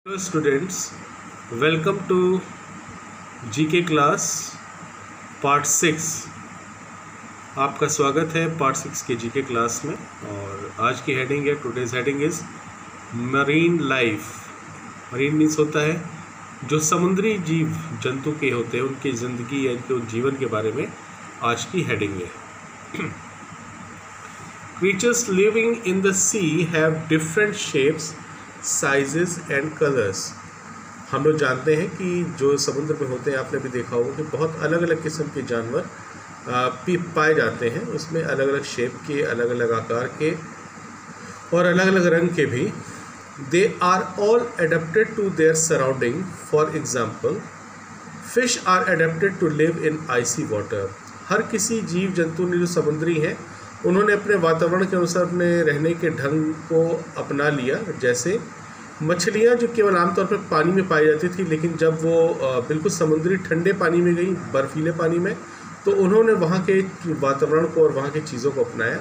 Hello students, welcome to GK class part 6। आपका स्वागत है पार्ट 6 के GK क्लास में। और आज की हेडिंग है, today's heading is marine life. Marine means होता है जो समुद्री जीव जंतु के होते हैं, उनकी ज़िंदगी या उनके जीवन के बारे में आज की हेडिंग है। Creatures living in the sea have different shapes, sizes and colours. हम लोग जानते हैं कि जो समुद्र में होते हैं, आपने भी देखा होगा कि बहुत अलग अलग किस्म के जानवर पाए जाते हैं। उसमें अलग अलग शेप के, अलग अलग आकार के और अलग अलग रंग के भी। They are all adapted to their surrounding. For example, fish are adapted to live in icy water. हर किसी जीव जंतु ने जो समुद्री हैं, उन्होंने अपने वातावरण के अनुसार अपने रहने के ढंग को अपना लिया। जैसे मछलियाँ जो केवल आमतौर पर पानी में पाई जाती थी, लेकिन जब वो बिल्कुल समुद्री ठंडे पानी में गई, बर्फीले पानी में, तो उन्होंने वहाँ के वातावरण को और वहाँ की चीज़ों को अपनाया।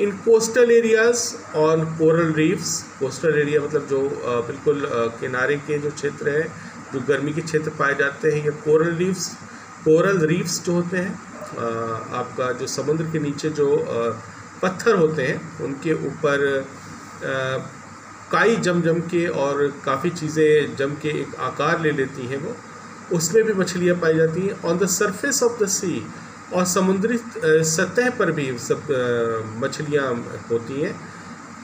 इन coastal areas on coral reefs. Coastal area मतलब जो बिल्कुल किनारे के जो क्षेत्र हैं, जो गर्मी के क्षेत्र पाए जाते हैं, या कोरल रीफ्स जो होते हैं, आपका जो समुद्र के नीचे जो पत्थर होते हैं, उनके ऊपर काई जम के और काफ़ी चीज़ें जम के एक आकार ले लेती हैं, वो उसमें भी मछलियाँ पाई जाती हैं। On the surface of the sea, और समुद्री सतह पर भी सब मछलियाँ होती हैं।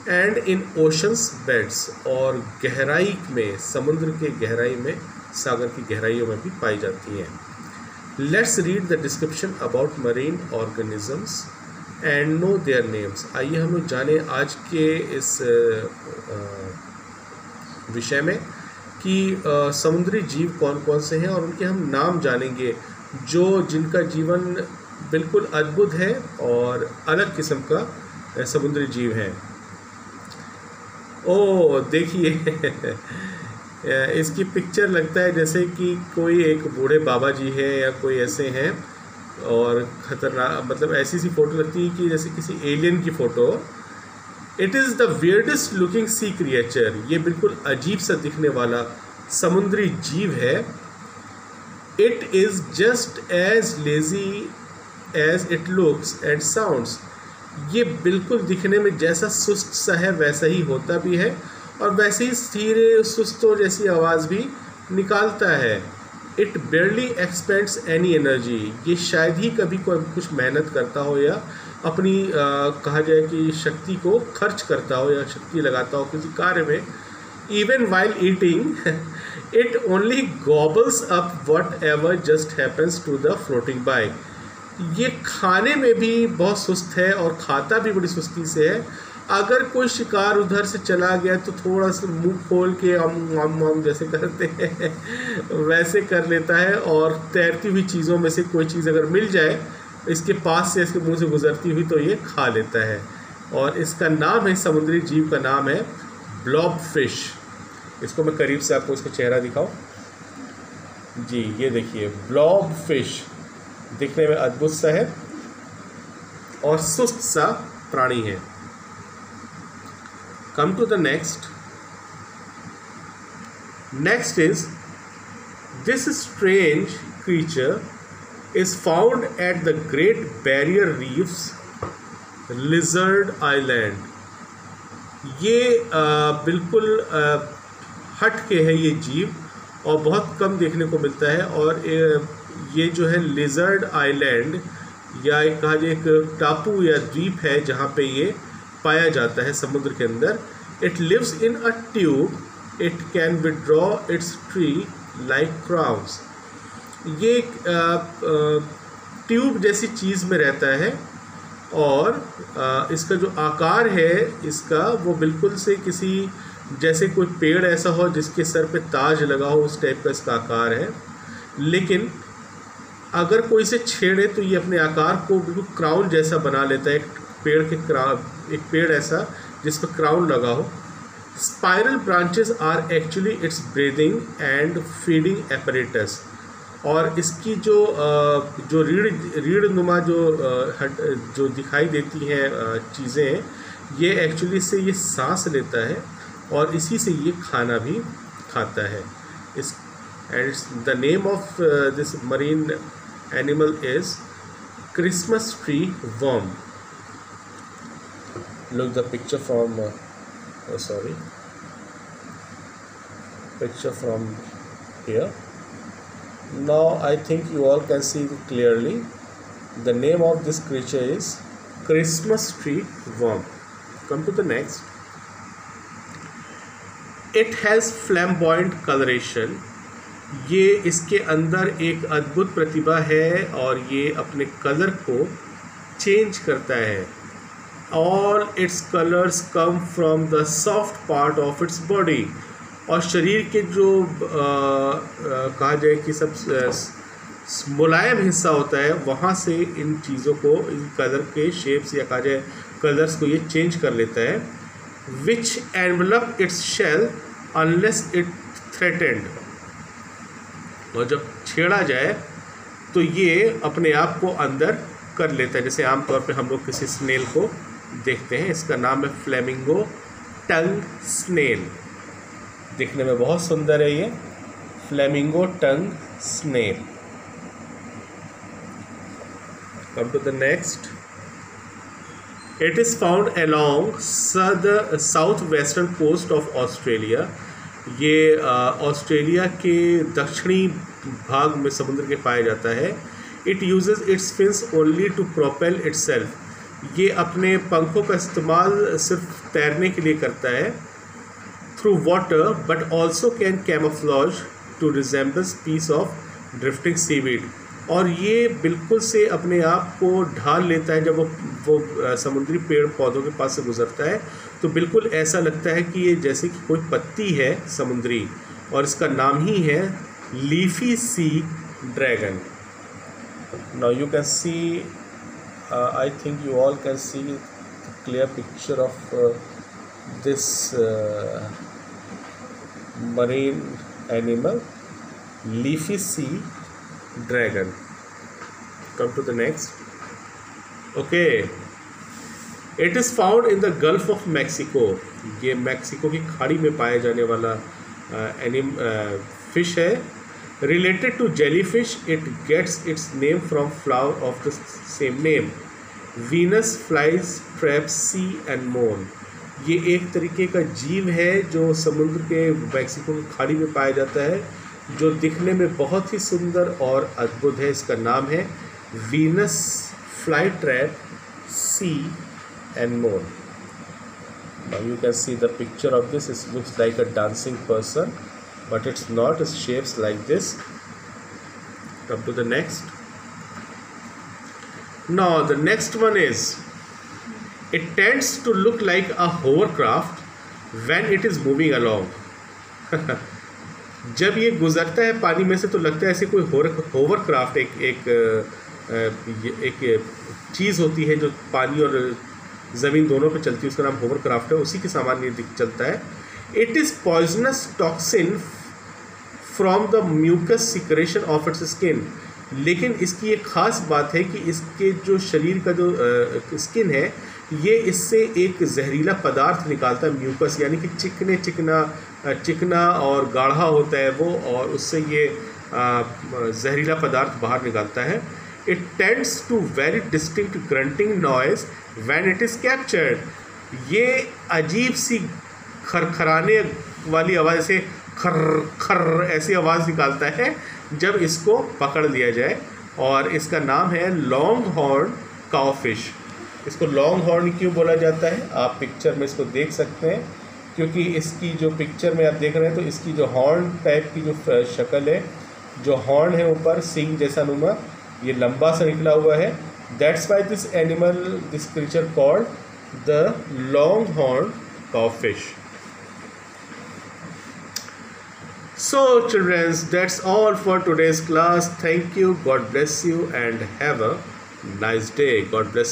एंड इन ओशंस बेड्स, और गहराई में, समुद्र के गहराई में, सागर की गहराइयों में भी पाई जाती हैं। Let's read the description about marine organisms and know their names। आइए हम लोग जाने आज के इस विषय में कि समुद्री जीव कौन कौन से हैं, और उनके हम नाम जानेंगे, जिनका जीवन बिल्कुल अद्भुत है और अलग किस्म का समुद्री जीव है। ओह देखिए इसकी पिक्चर लगता है जैसे कि कोई एक बूढ़े बाबा जी है या कोई ऐसे हैं, और ख़तरनाक, मतलब ऐसी सी फ़ोटो लगती है कि जैसे किसी एलियन की photo. It is the weirdest looking sea creature. ये बिल्कुल अजीब सा दिखने वाला समुद्री जीव है। It is just as lazy as it looks and sounds. ये बिल्कुल दिखने में जैसा सुस्त सा है वैसा ही होता भी है, और वैसे ही धीरे सुस्तों जैसी आवाज़ भी निकालता है। It बेयरली expends any energy. ये शायद ही कभी कोई कुछ मेहनत करता हो, या अपनी कहा जाए कि शक्ति को खर्च करता हो, या शक्ति लगाता हो किसी कार्य में। Even while eating it only gobbles up whatever just happens to the floating by. ये खाने में भी बहुत सुस्त है और खाता भी बड़ी सुस्ती से है। अगर कोई शिकार उधर से चला गया तो थोड़ा सा मुंह खोल के हम जैसे करते हैं वैसे कर लेता है, और तैरती हुई चीज़ों में से कोई चीज़ अगर मिल जाए इसके पास से, इसके मुंह से गुजरती हुई, तो ये खा लेता है। और इसका नाम है, समुद्री जीव का नाम है ब्लॉब फिश। इसको मैं करीब से आपको इसका चेहरा दिखाऊं जी। ये देखिए, ब्लॉब फिश दिखने में अद्भुत सा है और सुस्त सा प्राणी है। Come to the next. Next is, this strange creature is found at the Great Barrier Reef's Lizard Island। ये बिल्कुल हट के है ये जीव, और बहुत कम देखने को मिलता है। और ये जो है लिजर्ड आइलैंड, या एक कहा जाए एक टापू या द्वीप है जहाँ पे ये पाया जाता है समुद्र के अंदर। It lives in a tube. It can withdraw its tree like crowns. ये ट्यूब जैसी चीज़ में रहता है, और इसका जो आकार है इसका, वो बिल्कुल से किसी जैसे कोई पेड़ ऐसा हो जिसके सर पे ताज लगा हो, उस टाइप का इसका आकार है। लेकिन अगर कोई इसे छेड़े तो ये अपने आकार को बिल्कुल क्राउन जैसा बना लेता है। एक पेड़ ऐसा जिस पर क्राउन लगा हो। Spiral branches are actually its breathing and feeding apparatus. और इसकी जो रीढ़ नुमा जो दिखाई देती हैं चीज़ें, ये एक्चुअली से ये सांस लेता है, और इसी से ये खाना भी खाता है। इस and the name of this marine animal is Christmas tree worm. Look the picture from picture from here. Now I think you all can see it clearly. The name of this creature is Christmas tree worm. Come to the next. It has flamboyant coloration. ये इसके अंदर एक अद्भुत प्रतिभा है और ये अपने colour को चेंज करता है। All its colors come from the soft part of its body. और शरीर के जो कहा जाए कि सब मुलायम हिस्सा होता है वहाँ से इन चीज़ों को, इन कलर के शेप्स या कहा जाए कलर्स को ये चेंज कर लेता है। Which envelop its shell unless it threatened. और जब छेड़ा जाए तो ये अपने आप को अंदर कर लेता है, जैसे आमतौर पे हम लोग किसी स्नेल को देखते हैं। इसका नाम है फ्लेमिंगो टंग स्नेल। दिखने में बहुत सुंदर है ये flamingo tongue snail. Come to the next. It is found along south western coast of Australia. ये ऑस्ट्रेलिया के दक्षिणी भाग में समुद्र के पाया जाता है। It uses its fins only to propel itself. ये अपने पंखों का इस्तेमाल सिर्फ तैरने के लिए करता है through water, but also can camouflage to resembles piece of drifting seaweed. और ये बिल्कुल से अपने आप को ढाल लेता है जब वो समुद्री पेड़ पौधों के पास से गुजरता है, तो बिल्कुल ऐसा लगता है कि ये जैसे कि कोई पत्ती है समुद्री, और इसका नाम ही है leafy sea dragon. Now you can see I think you all can see the clear picture of this marine animal, leafy sea dragon. Come to the next. Okay, it is found in the Gulf of Mexico. ये Mexico की खाड़ी में पाया जाने वाला fish है। Related to jellyfish, it gets its name from flower of the same name, Venus flytrap sea anemone. ये एक तरीके का जीव है जो समुद्र के मैक्सिको की खाड़ी में पाया जाता है, जो दिखने में बहुत ही सुंदर और अद्भुत है। इसका नाम है Venus flytrap sea anemone. Now you can see the picture of this. It looks like a dancing person, but it's not. It's shapes like this. Come to the next. Now the next one is, it tends to look like a hovercraft when it is moving along. जब ये गुजरता है पानी में से तो लगता है ऐसे कोई होवरक्राफ्ट एक चीज़ होती है जो पानी और ज़मीन दोनों पे चलती है, उसका नाम होवरक्राफ्ट है, उसी के सामान ये चलता है। It is poisonous toxin from the mucus secretion of its skin. लेकिन इसकी एक ख़ास बात है कि इसके जो शरीर का जो स्किन है ये इससे एक जहरीला पदार्थ निकालता है, म्यूकस, यानी कि चिकना और गाढ़ा होता है वो, और उससे ये जहरीला पदार्थ बाहर निकालता है। It tends to very distinct grunting noise when it is captured. ये अजीब सी खरखराने वाली आवाज़, ऐसे खर खर ऐसी आवाज़ निकालता है जब इसको पकड़ लिया जाए, और इसका नाम है लॉन्ग हॉर्न काउफिश। इसको लॉन्ग हॉर्न क्यों बोला जाता है आप पिक्चर में इसको देख सकते हैं, क्योंकि इसकी जो पिक्चर में आप देख रहे हैं तो इसकी जो हॉर्न टाइप की जो शक्ल है, जो हॉर्न है ऊपर सिंग जैसा नुमा, ये लंबा सा निकला हुआ है। That's why this animal, this creature called the long horn cowfish. So children, that's all for today's class. Thank you, God bless you, and have a nice day. God bless you.